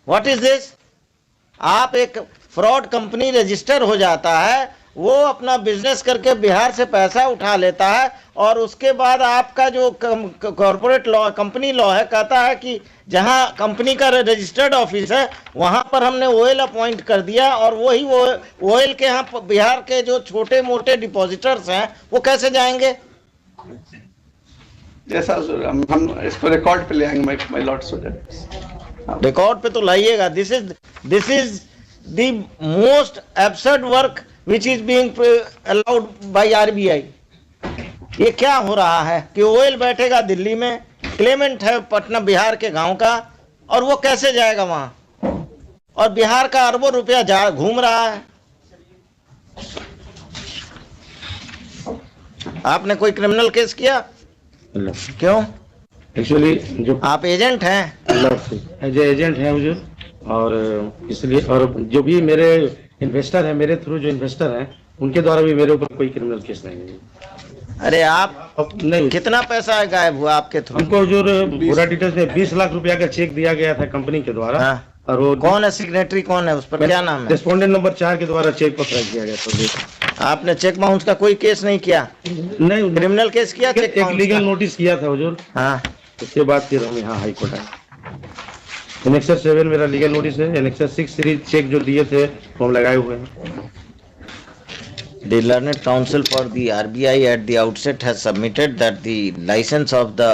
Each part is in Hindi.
What is this? आप एक फ्रॉड कंपनी रजिस्टर हो जाता है, वो अपना बिजनेस करके बिहार से पैसा उठा लेता है, और उसके बाद आपका जो कॉर्पोरेट लॉ, कंपनी लॉ है, कहता है कि जहां कंपनी का रजिस्टर्ड ऑफिस है वहां पर हमने ओएल अपॉइंट कर दिया, और वही वो ओएल के यहाँ बिहार के जो छोटे मोटे डिपॉजिटर्स हैं वो कैसे जाएंगे? जैसा हम इसको रिकॉर्ड पे ले आएंगे माय लॉर्ड, सो रिकॉर्ड पे तो लाइएगा। This is the most absurd work which is being allowed by RBI. ये क्या हो रहा है कि ओएल बैठेगा दिल्ली में, क्लेमेंट है पटना बिहार के गांव का, और वो कैसे जाएगा वहां? और बिहार का अरबों रुपया जा घूम रहा है। आपने कोई क्रिमिनल केस किया? क्यों? एक्चुअली जो आप एजेंट हैं? एज एजेंट हैं मुझे, और इसलिए, और जो भी मेरे इन्वेस्टर है, मेरे थ्रू जो इन्वेस्टर हैं उनके द्वारा भी मेरे ऊपर कोई क्रिमिनल केस नहीं है। अरे आप नहीं, कितना पैसा गायब हुआ आपके थ्रू? हमको जो पूरा डिटेल्स में 20 लाख रुपया का चेक दिया गया था कंपनी के द्वारा। हाँ। और वो कौन है सिग्नेटरी, कौन है उस पर, क्या नाम है? रेस्पोंडेंट नंबर 4 के द्वारा चेक पकड़ा किया गया था। आपने चेक बाउंस का कोई केस नहीं किया? नहीं, क्रिमिनल केस किया? चेक एक बाउंस लीगल का? नोटिस किया था हुजूर। हाँ। उसके बाद फिर हम यहाँ हाई कोर्ट आए। एनेक्सर 7 मेरा लीगल नोटिस है। एनेक्सर 6 सीरीज चेक जो दिए थे वो हम लगाए हुए हैं। The learned counsel for the RBI at the outset has submitted that the license of the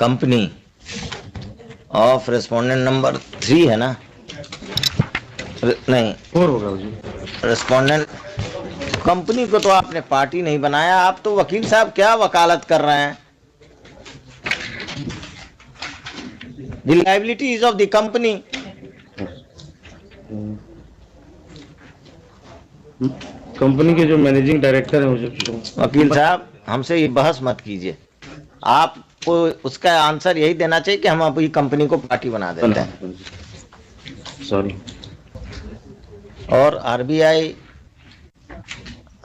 company of respondent number 3 है ना? नहीं, 4 होगा हुजूर। रेस्पोंडेंट कंपनी को तो आपने पार्टी नहीं बनाया। आप तो वकील साहब क्या वकालत कर रहे हैं? The liability is of the company. Company के जो मैनेजिंग डायरेक्टर है हुजूर। वकील साहब हमसे ये बहस मत कीजिए। आपको उसका आंसर यही देना चाहिए कि हम अभी कंपनी को पार्टी बना देते हैं। सॉरी। और आरबीआई,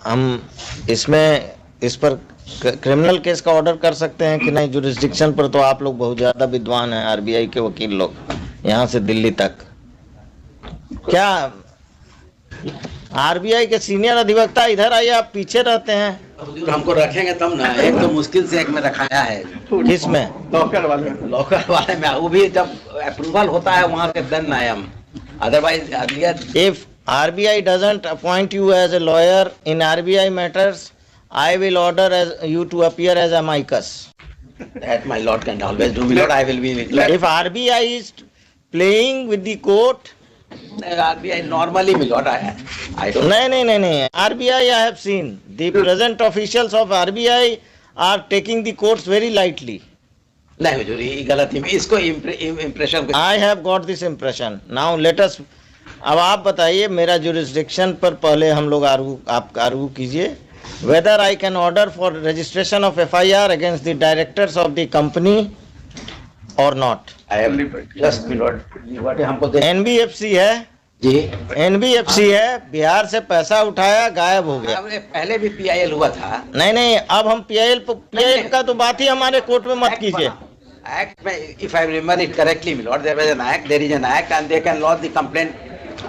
हम इसमें इस पर क्रिमिनल केस का ऑर्डर कर सकते हैं कि नहीं? जुरिस्डिक्शन पर तो आप लोग बहुत ज्यादा विद्वान हैं, आरबीआई के वकील लोग, यहाँ से दिल्ली तक। क्या आरबीआई के सीनियर अधिवक्ता इधर आइए, आप पीछे रहते हैं। हमको रखेंगे तब ना, एक तो मुश्किल से एक में रखाया है। किस में? लॉकर वाले में। लॉकर वाले में, वो भी जब अप्रूवल होता है वहाँ के देन ना हम, otherwise If RBI doesn't appoint you as a lawyer in RBI matters, I will order you to appear as amicus. that my lord can always do, my lord, I will be with you. If RBI is playing with the court, RBI normally, my lord, I don't. नहीं, RBI I have seen the present officials of RBI are taking the courts very lightly. नहीं हुजूर, ये गलत है, इसको impression. I have got this impression. Now let us, अब आप बताइए, मेरा जुरिस्डिक्शन पर पहले हम लोग आप आर्गू कीजिए whether I can order for registration of FIR against the directors of the company or not. I am just, my lord, what हमको दे NBFC है जी। NBFC है, बिहार से पैसा उठाया, गायब हो गया। पहले भी PIL हुआ था। नहीं, अब हम PIL का तो बात ही हमारे कोर्ट में मत कीजिए। Act में, if I remember it correctly, my lord, there was an act, there is an act, and they can lodge the complaint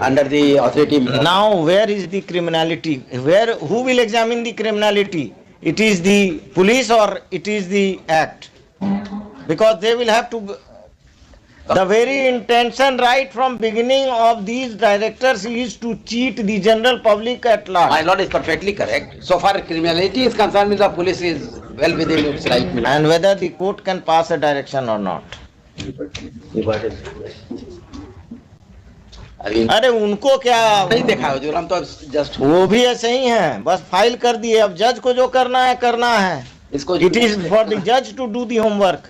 under the authority. Now where is the criminality? Who will examine the criminality? It is the police or it is the act? Because they will have to. The very intention right from beginning of these directors is to cheat the general public at large. My lord is perfectly correct. So far criminality is concerned, the police is well within its right. And whether the court can pass a direction or not. अरे उनको क्या नहीं देखा हुजूर, हम तो जस्ट, वो भी ऐसे ही हैं, बस फाइल कर दिए। अब जज को जो करना है इसको इट इज फॉर द जज टू डू द होमवर्क।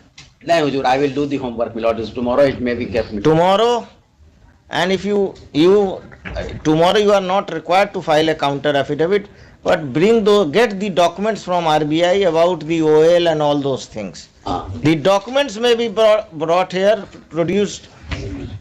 नहीं हुजूर, I will do the homework, my lord. Tomorrow it may be kept. Tomorrow, and if you tomorrow you are not required to file a counter affidavit, but get the documents from RBI about the OL and all those things. The documents may be brought here, produced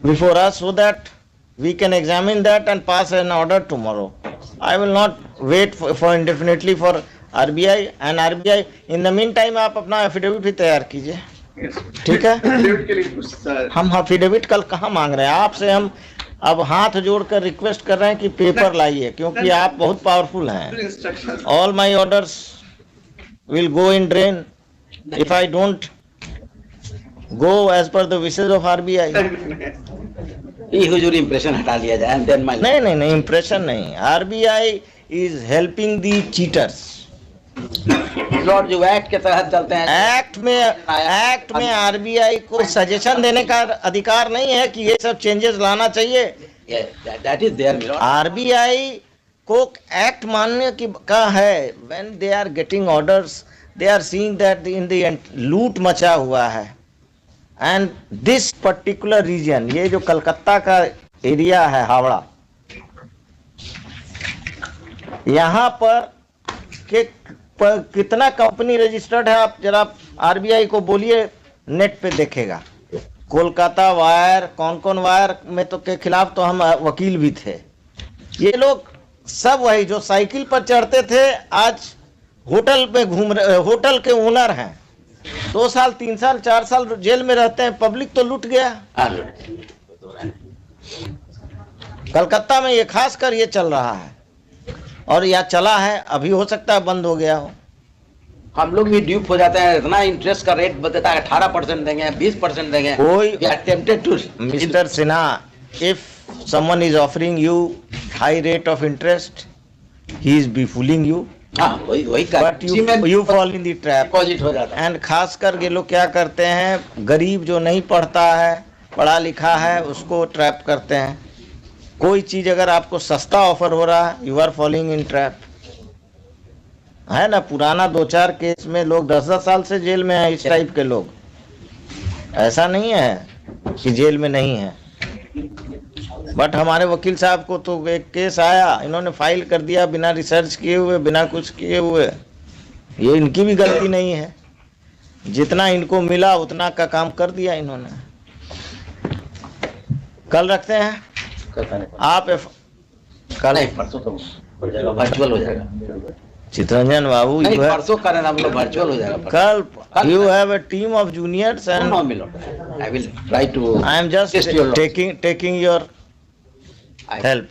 before us, so that we can examine that and pass an order tomorrow. I will not wait for indefinitely for RBI, and RBI in the meantime आप अपना affidavit भी तैयार कीजिए। Yes. ठीक है, Affidavit के लिए कुछ हम एफिडेविट कल कहाँ मांग रहे हैं आपसे, हम अब हाथ जोड़कर रिक्वेस्ट कर रहे हैं कि पेपर लाइए, क्योंकि आप बहुत पावरफुल हैं। instructions. All my orders will go in drain if I don't go as per the wishes of RBI. ये हुजूर इम्प्रेशन हटा लिया जाए and then my नहीं नहीं नहीं, इम्प्रेशन नहीं, RBI is helping the cheaters. Lord जो एक्ट के तहत चलते हैं, एक्ट में RBI को सजेशन देने का अधिकार नहीं है कि ये सब चेंजेस लाना चाहिए। That is there milord. RBI को एक्ट मानने की का है, when they are getting orders they are seeing that in the end लूट मचा हुआ है, and this particular region, ये जो कलकत्ता का एरिया है हावड़ा, यहाँ पर कितना कंपनी रजिस्टर्ड है, आप जरा RBI को बोलिए, नेट पे देखेगा। कोलकाता वायर, कौन कौन वायर में तो के खिलाफ तो हम वकील भी थे। ये लोग सब वही जो साइकिल पर चढ़ते थे आज होटल में घूम रहे, होटल के ओनर हैं, 2 साल 3 साल 4 साल जेल में रहते हैं, पब्लिक तो लूट गया। कलकत्ता में ये खास कर ये चल रहा है, और या चला है, अभी हो सकता है बंद हो गया हो। हम लोग भी ड्यूप हो जाते हैं, इतना इंटरेस्ट का रेट बताता है 18% देंगे, 20% देंगे। कोई We are tempted to mister Sinha, if someone is offering you high rate of interest, he is befooling you, हाँ वही but you fall in the trap. Deposit हो जाता है। एंड खासकर ये लोग क्या करते हैं, गरीब जो नहीं पढ़ता है, पढ़ा लिखा है, उसको ट्रैप करते हैं। कोई चीज अगर आपको सस्ता ऑफर हो रहा है, you are following in trap, है ना। पुराना 2-4 केस में लोग 10-10 साल से जेल में हैं, इस टाइप के लोग, ऐसा नहीं है कि जेल में नहीं है। बट हमारे वकील साहब को तो एक केस आया, इन्होंने फाइल कर दिया बिना रिसर्च किए हुए, बिना कुछ किए हुए। ये इनकी भी गलती नहीं है, जितना इनको मिला उतना का काम कर दिया इन्होंने। कल रखते हैं आप कल नहीं, परसों तो वर्चुअल हो जाएगा। चितरंजन बाबू, नहीं, you have, परसों का हम लोग वर्चुअल हो जाएगा। कल you have a team of juniors and No, Milord. I will try to I am just assist your lord. taking your I- help.